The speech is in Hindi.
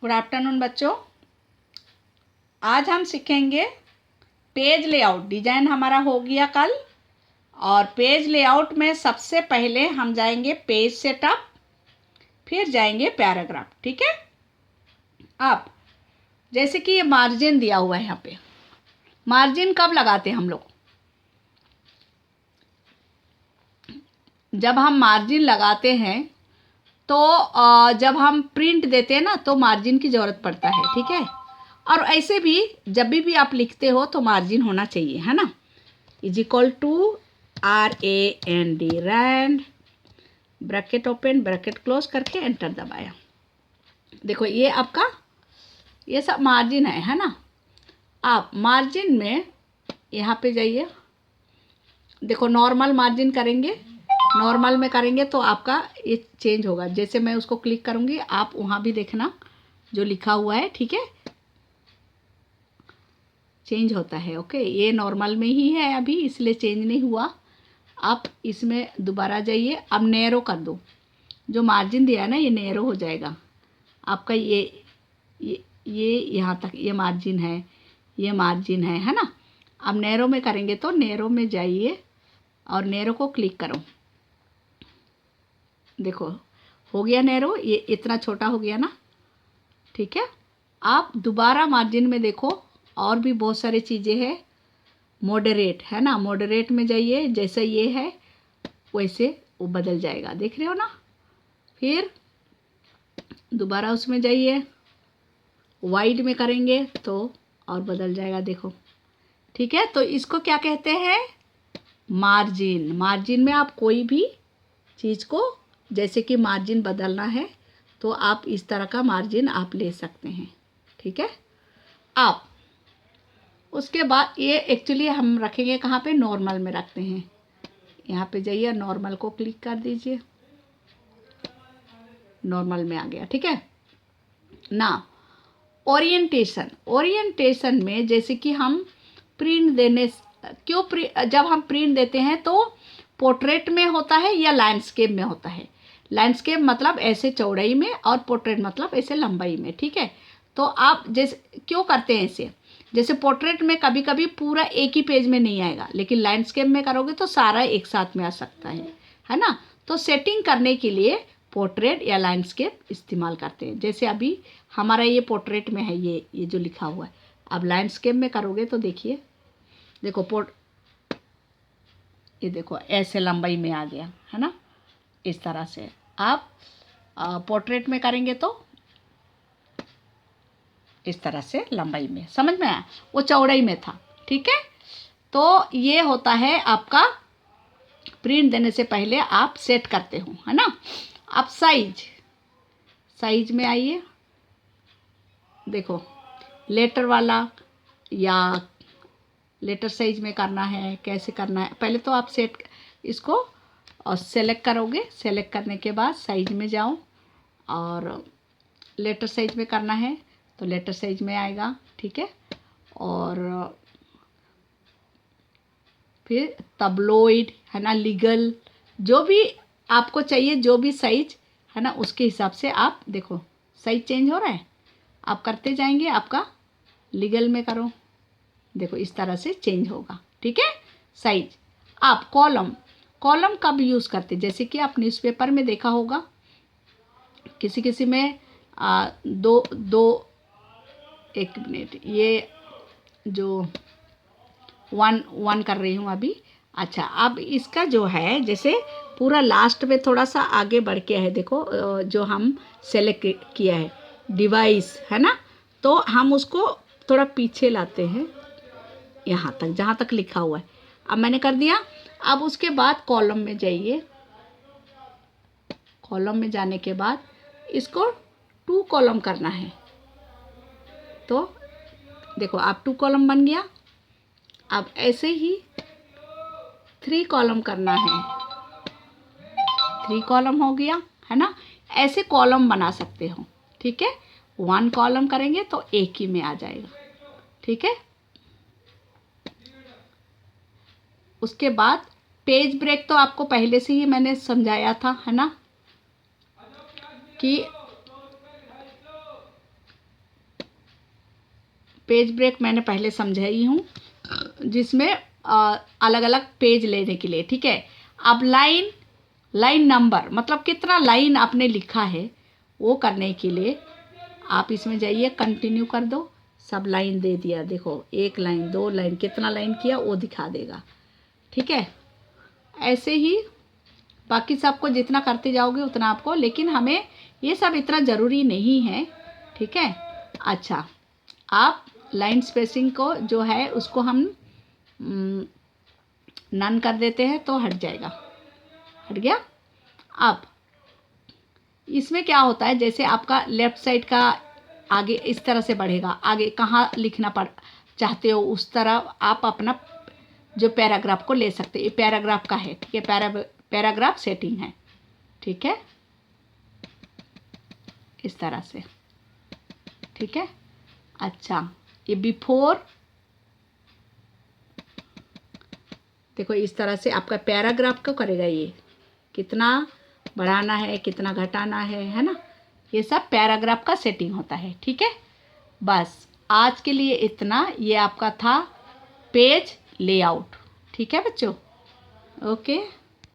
गुड आफ्टरनून बच्चों। आज हम सीखेंगे पेज लेआउट। डिजाइन हमारा हो गया कल, और पेज लेआउट में सबसे पहले हम जाएंगे पेज सेटअप, फिर जाएंगे पैराग्राफ। ठीक है। अब जैसे कि ये मार्जिन दिया हुआ है, यहाँ पे मार्जिन कब लगाते हैं हम लोग? जब हम मार्जिन लगाते हैं तो जब हम प्रिंट देते हैं ना, तो मार्जिन की ज़रूरत पड़ता है। ठीक है। और ऐसे भी जब भी आप लिखते हो तो मार्जिन होना चाहिए, है ना। Is equal to RAND, rand, bracket open bracket close करके एंटर दबाया। देखो ये आपका ये सब मार्जिन है ना। आप मार्जिन में यहाँ पे जाइए। देखो नॉर्मल मार्जिन करेंगे, नॉर्मल में करेंगे तो आपका ये चेंज होगा। जैसे मैं उसको क्लिक करूँगी, आप वहाँ भी देखना जो लिखा हुआ है, ठीक है, चेंज होता है। ओके, ये नॉर्मल में ही है अभी, इसलिए चेंज नहीं हुआ। आप इसमें दोबारा जाइए, अब नैरो कर दो। जो मार्जिन दिया है ना, ये नैरो हो जाएगा आपका। ये यहाँ तक ये मार्जिन है, ये मार्जिन है ना। अब नैरो में करेंगे तो नैरो में जाइए और नैरो को क्लिक करो। देखो हो गया नैरो, ये इतना छोटा हो गया ना। ठीक है। आप दोबारा मार्जिन में देखो, और भी बहुत सारी चीज़ें हैं। मॉडरेट है ना, मॉडरेट में जाइए, जैसे ये है वैसे वो बदल जाएगा, देख रहे हो ना। फिर दोबारा उसमें जाइए, वाइड में करेंगे तो और बदल जाएगा, देखो। ठीक है। तो इसको क्या कहते हैं? मार्जिन। मार्जिन में आप कोई भी चीज़ को, जैसे कि मार्जिन बदलना है तो आप इस तरह का मार्जिन आप ले सकते हैं। ठीक है। आप उसके बाद ये एक्चुअली हम रखेंगे कहाँ पे? नॉर्मल में रखते हैं। यहाँ पे जाइए, नॉर्मल को क्लिक कर दीजिए, नॉर्मल में आ गया। ठीक है ना। ओरिएंटेशन, ओरिएंटेशन में जैसे कि हम प्रिंट देने, जब हम प्रिंट देते हैं तो पोर्ट्रेट में होता है या लैंडस्केप में होता है। लैंडस्केप मतलब ऐसे चौड़ाई में, और पोर्ट्रेट मतलब ऐसे लंबाई में। ठीक है। तो आप जैसे क्यों करते हैं ऐसे? जैसे पोर्ट्रेट में कभी कभी पूरा एक ही पेज में नहीं आएगा, लेकिन लैंडस्केप में करोगे तो सारा एक साथ में आ सकता है ना। तो सेटिंग करने के लिए पोर्ट्रेट या लैंडस्केप इस्तेमाल करते हैं। जैसे अभी हमारा ये पोर्ट्रेट में है, ये जो लिखा हुआ है। अब लैंडस्केप में करोगे तो देखिए, देखो ये देखो ऐसे लंबाई में आ गया, है ना। इस तरह से आप पोर्ट्रेट में करेंगे तो इस तरह से लंबाई में, समझ में आया? वो चौड़ाई में था। ठीक है। तो ये होता है आपका, प्रिंट देने से पहले आप सेट करते हो, है ना। अब साइज में आइए। देखो लेटर वाला या लेटर साइज में करना है, कैसे करना है, पहले तो आप इसको और सेलेक्ट करोगे। सेलेक्ट करने के बाद साइज में जाओ, और लेटर साइज में करना है तो लेटर साइज में आएगा। ठीक है। और फिर तबलोइड है ना, लीगल, जो भी आपको चाहिए, जो भी साइज है ना, उसके हिसाब से आप देखो साइज चेंज हो रहा है। आप करते जाएंगे, आपका लीगल में करो, देखो इस तरह से चेंज होगा। ठीक है। साइज। आप कॉलम कब यूज़ करते? जैसे कि आप न्यूज़पेपर में देखा होगा, किसी किसी में दो एक मिनट, ये जो वन कर रही हूँ अभी। अच्छा, अब इसका जो है, जैसे पूरा लास्ट में थोड़ा सा आगे बढ़ के है, देखो जो हम सेलेक्ट किया है डिवाइस, है ना। तो हम उसको थोड़ा पीछे लाते हैं, यहाँ तक जहाँ तक लिखा हुआ है। अब मैंने कर दिया। अब उसके बाद कॉलम में जाइए। कॉलम में जाने के बाद इसको 2 कॉलम करना है। तो देखो आप 2 कॉलम बन गया। अब ऐसे ही 3 कॉलम करना है, 3 कॉलम हो गया, है ना। ऐसे कॉलम बना सकते हो। ठीक है। 1 कॉलम करेंगे तो एक ही में आ जाएगा। ठीक है। उसके बाद पेज ब्रेक तो आपको पहले से ही मैंने समझाया था, है ना, कि पेज ब्रेक मैंने पहले समझाई हूँ, जिसमें अलग अलग पेज लेने के लिए, ठीक है। अब लाइन नंबर मतलब कितना लाइन आपने लिखा है वो करने के लिए आप इसमें जाइए, कंटिन्यू कर दो, सब लाइन दे दिया, देखो 1 लाइन 2 लाइन कितना लाइन किया वो दिखा देगा, ठीक है। ऐसे ही बाकी सबको जितना करते जाओगे उतना आपको, लेकिन हमें ये सब इतना ज़रूरी नहीं है, ठीक है। अच्छा, आप लाइन स्पेसिंग को जो है उसको हम नन कर देते हैं तो हट जाएगा, हट गया। अब इसमें क्या होता है, जैसे आपका लेफ़्ट साइड का आगे इस तरह से बढ़ेगा, आगे कहाँ लिखना चाहते हो उस तरह आप अपना जो पैराग्राफ को ले सकते हैं। ये पैराग्राफ का है, ठीक है, पैराग्राफ सेटिंग है, ठीक है, इस तरह से, ठीक है। अच्छा, ये बिफोर, देखो इस तरह से आपका पैराग्राफ को करेगा, ये कितना बढ़ाना है कितना घटाना है ना, ये सब पैराग्राफ का सेटिंग होता है, ठीक है। बस आज के लिए इतना, ये आपका था पेज लेआउट, ठीक है बच्चों, ओके।